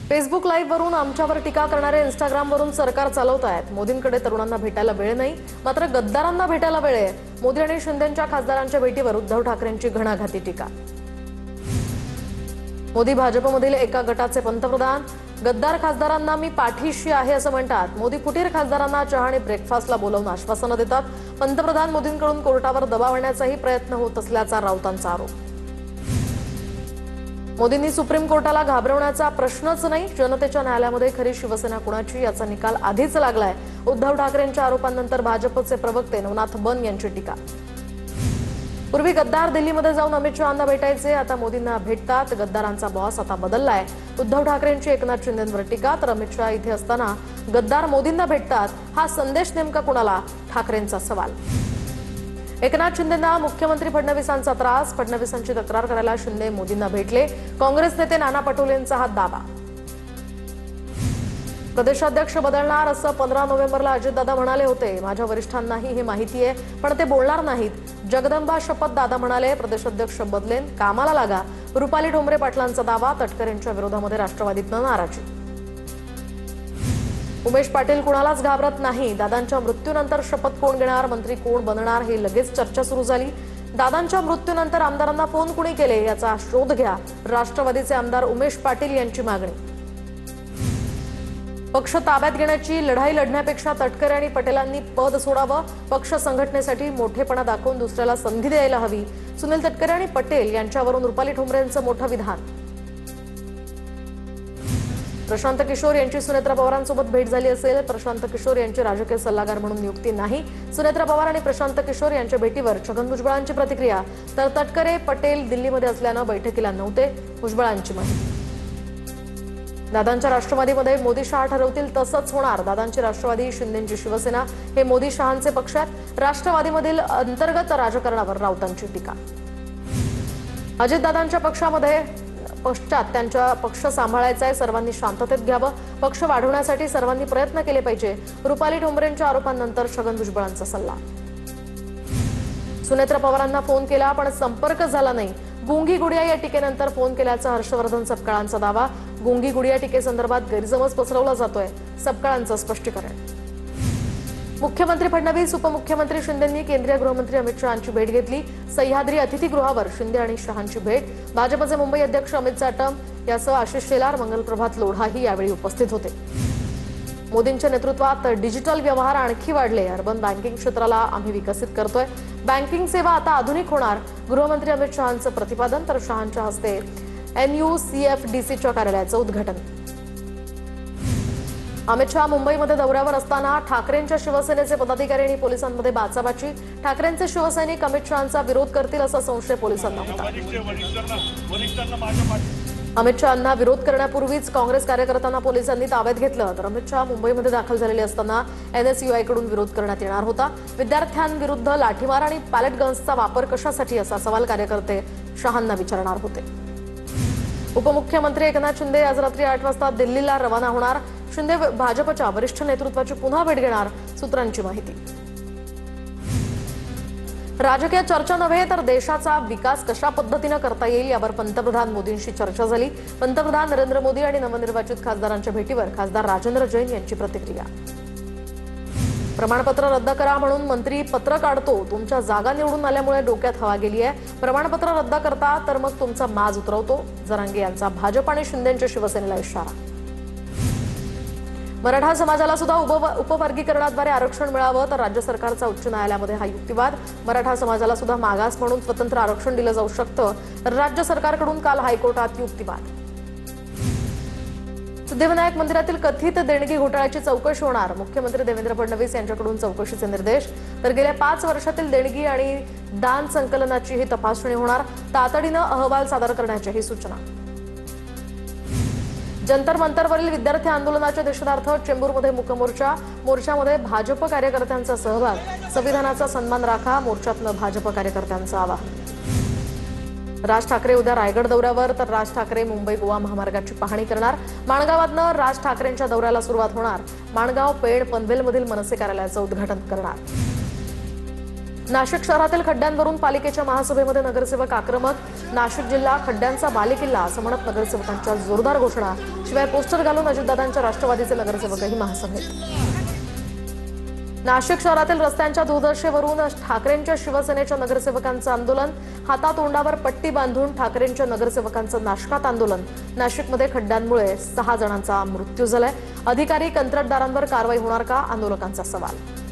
Facebook live वरून आमच्यावर टीका करणारे इंस्टाग्राम वरून सरकार चालवतायत। मोदींकडे तरुणांना भेटायला वेळ नाही, मात्र गद्दारांना भेटायला वेळ आहे। मोदी आणि शिंदेंच्या खासदारांच्या भेटीवर उद्धव ठाकरेंची घणाघाती टीका। मोदी भाजपमधील एका गटाचे पंतप्रधान, गद्दार खासदारांना मी पाठीशी आहे असं म्हणतात। मोदी फुटीर खासदारांना चहा आणि ब्रेकफास्टला बोलावून आश्वासनं देतात। पंतप्रधान मोदींकडून कोर्टावर दबाव आणण्याचाही प्रयत्न होत असल्याचा राऊतांचा आरोप। मोदींनी सुप्रीम कोर्टाला घाबरवण्याचा प्रश्नच नाही, जनतेच्या न्यायालयामध्ये खरी शिवसेना कुणाची याचा निकाल आधीच लागलाय। उद्धव ठाकरेंच्या आरोपांनंतर भाजपचे प्रवक्ते नवनाथ बन यांची टीका। पूर्वी गद्दार दिल्लीमध्ये जाऊन अमित शहांना भेटायचे, आता मोदींना भेटतात। गद्दारांचा बॉस आता बदललाय। उद्धव ठाकरेंची एकनाथ शिंदेंवर टीका, तर अमित शहा इथे असताना गद्दार मोदींना भेटतात, हा संदेश नेमका कुणाला? ठाकरेंचा सवाल। एकनाथ शिंदेंना मुख्यमंत्री फडणवीसांचा त्रास, फडणवीसांची तक्रार करायला शिंदे मोदींना भेटले। काँग्रेस नेते नाना पटोलेंचा हा दावा। प्रदेशाध्यक्ष बदलणार असं 15 नोव्हेंबरला अजितदादा म्हणाले होते। माझ्या वरिष्ठांनाही हे माहिती आहे, पण ते बोलणार नाहीत। जगदंबा शपथ दादा म्हणाले, प्रदेशाध्यक्ष बदलेन, कामाला लागा। रुपाली ठोंबरे पाटलांचा दावा। तटकरेंच्या विरोधामध्ये राष्ट्रवादीतनं नाराजी। उमेश पाटील कुणालाच घाबरत नाही। दादांच्या मृत्यूनंतर शपथ कोण घेणार, मंत्री कोण बनणार, हे लगेच चर्चा सुरू झाली। दादांच्या मृत्यूनंतर आमदारांना फोन कुणी केले याचा शोध घ्या, राष्ट्रवादीचे आमदार उमेश पाटील यांची मागणी। पक्ष ताब्यात घेण्याची लढाई लढण्यापेक्षा तटकरे आणि पटेलांनी पद सोडावं। पक्ष संघटनेसाठी मोठेपणा दाखवून दुसऱ्याला संधी द्यायला हवी। सुनील तटकरे आणि पटेल यांच्यावरून रुपाली ठोंबरेंचं मोठं विधान। प्रशांत किशोर यांची सुनेत्रा पवारांसोबत भेट झाली असेल, प्रशांत किशोर यांची राजकीय सल्लागार म्हणून नियुक्ती नाही। सुनेत्रा पवार आणि प्रशांत किशोर यांच्या भेटीवर छगन भुजबळांची प्रतिक्रिया, तर तटकरे पटेल दिल्लीमध्ये असल्यानं बैठकीला नव्हते, भुजबळांची माहिती। दादांच्या राष्ट्रवादीमध्ये मोदी शहा ठरवतील तसंच होणार। दादांची राष्ट्रवादी, शिंदेंची शिवसेना हे मोदी शहांचे पक्ष आहेत। राष्ट्रवादीमधील अंतर्गत राजकारणावर राऊतांची टीका। अजितदादांच्या पश्चात त्यांचा पक्ष सांभाळायचा आहे, सर्वांनी शांततेत घ्यावं। पक्ष वाढवण्यासाठी सर्वांनी प्रयत्न केले पाहिजे। रुपाली ठोंबरेंच्या आरोपांनंतर छगन भुजबळांचा सल्ला। सुनेत्रा पवारांना फोन केला पण संपर्क झाला नाही। गुंगी गुडिया या टीकेनंतर फोन केल्याचा हर्षवर्धन सपकाळांचा दावा। गुंगी गुडिया टीकेसंदर्भात गैरसमज पसरवला जातोय, सपकाळांचं स्पष्टीकरण। मुख्यमंत्री फडणवीस, उपमुख्यमंत्री शिंदेंनी केंद्रीय गृहमंत्री अमित शहांची भेट घेतली। सह्याद्री अतिथीगृहावर शिंदे आणि शहांची भेट। भाजपचे मुंबई अध्यक्ष अमित साटम यासह आशिष शेलार, मंगलप्रभात लोढाही यावेळी उपस्थित होते। मोदींच्या नेतृत्वात डिजिटल व्यवहार आणखी वाढले। अर्बन बँकिंग क्षेत्राला आम्ही विकसित करतोय। बँकिंग सेवा आता आधुनिक होणार, गृहमंत्री अमित शहांचं प्रतिपादन, तर शहांच्या हस्ते NUCFDCच्या कार्यालयाचं उद्घाटन। अमित शहा मुंबईमध्ये दौऱ्यावर असताना ठाकरेंच्या शिवसेनेचे पदाधिकारी आणि पोलिसांमध्ये बाचाबाची। ठाकरेंचे शिवसैनिक अमित शहांचा विरोध करतील असा संशय पोलिसांना होता। अमित शहांना विरोध करण्यापूर्वीच काँग्रेस कार्यकर्त्यांना पोलिसांनी ताब्यात घेतलं, तर अमित शहा मुंबईमध्ये दाखल झालेले असताना NSUI कडून विरोध करण्यात येणार होता। विद्यार्थ्यांविरुद्ध लाठीमार आणि पॅलेट गन्सचा वापर कशासाठी असा सवाल कार्यकर्ते शहांना विचारणार होते। उपमुख्यमंत्री एकनाथ शिंदे आज रात्री 8 वाजता दिल्लीला रवाना होणार। शिंदे भाजपच्या वरिष्ठ नेतृत्वाची पुन्हा भेट घेणार, सूत्रांची माहिती। राजकीय चर्चा नव्हे तर देशाचा विकास कशा पद्धतीने करता येईल यावर पंतप्रधान मोदींशी चर्चा झाली। पंतप्रधान नरेंद्र मोदी आणि नवनिर्वाचित खासदारांच्या भेटीवर खासदार राजेंद्र जैन यांची प्रतिक्रिया। प्रमाणपत्र रद्द करा म्हणून मंत्री पत्र काढतो, तुमच्या जागा निवडून आल्यामुळे डोक्यात हवा गेली आहे। प्रमाणपत्र रद्द करता तर मग तुमचा माज उतरवतो, जरांगे यांचा भाजप आणि शिंदेंच्या शिवसेनेला इशारा। मराठा समाजाला सुद्धा उपवर्गीकरणाद्वारे आरक्षण मिळावं, तर राज्य सरकारचा उच्च न्यायालयामध्ये हा युक्तिवाद। मराठा समाजाला सुद्धा मागास म्हणून स्वतंत्र आरक्षण दिलं जाऊ शकतं, तर राज्य सरकारकडून काल हायकोर्टात युक्तिवाद। सिद्धिविनायक मंदिरातील कथित देणगी घोटाळ्याची चौकशी होणार, मुख्यमंत्री देवेंद्र फडणवीस यांच्याकडून चौकशीचे निर्देश। तर गेल्या 5 वर्षातील देणगी आणि दान संकलनाचीही तपासणी होणार, तातडीनं अहवाल सादर करण्याच्याही सूचना। जंतर मंतरवरील विद्यार्थी आंदोलनाच्या निषेधार्थ चेंबूरमध्ये मूकमोर्चा। मोर्चामध्ये भाजप कार्यकर्त्यांचा सहभाग। संविधानाचा सन्मान राखा, मोर्चातनं भाजप कार्यकर्त्यांचं आवाहन। राज ठाकरे उद्या रायगड दौऱ्यावर, तर राज ठाकरे मुंबई गोवा महामार्गाची पाहणी करणार। माणगावातनं राज ठाकरेंच्या दौऱ्याला सुरुवात होणार। माणगाव, पेण, पनवेलमधील मनसे कार्यालयाचं उद्घाटन करणार। नाशिक शहरातील खड्ड्यांवरून पालिकेच्या महासभेमध्ये नगरसेवक आक्रमक. नाशिक जिल्हा खड्ड्यांचा बालेकिल्ला असं म्हणत नगरसेवकांच्या जोरदार घोषणा. शिवाय पोस्टर घालून अजितदादांच्या राष्ट्रवादीचे नगरसेवकही महासभेत. नाशिक शहरातील रस्त्यांच्या दुर्दशेवरून ठाकरेंच्या शिवसेनेच्या नगरसेवकांचं आंदोलन. हातातोंडावर पट्टी बांधून ठाकरेंच्या नगरसेवकांचं नाशकात आंदोलन. नाशिकमध्ये खड्ड्यांमुळे 6 जणांचा मृत्यू झालाय. अधिकारी कंत्राटदारांवर कारवाई होणार का, आंदोलकांचा सवाल.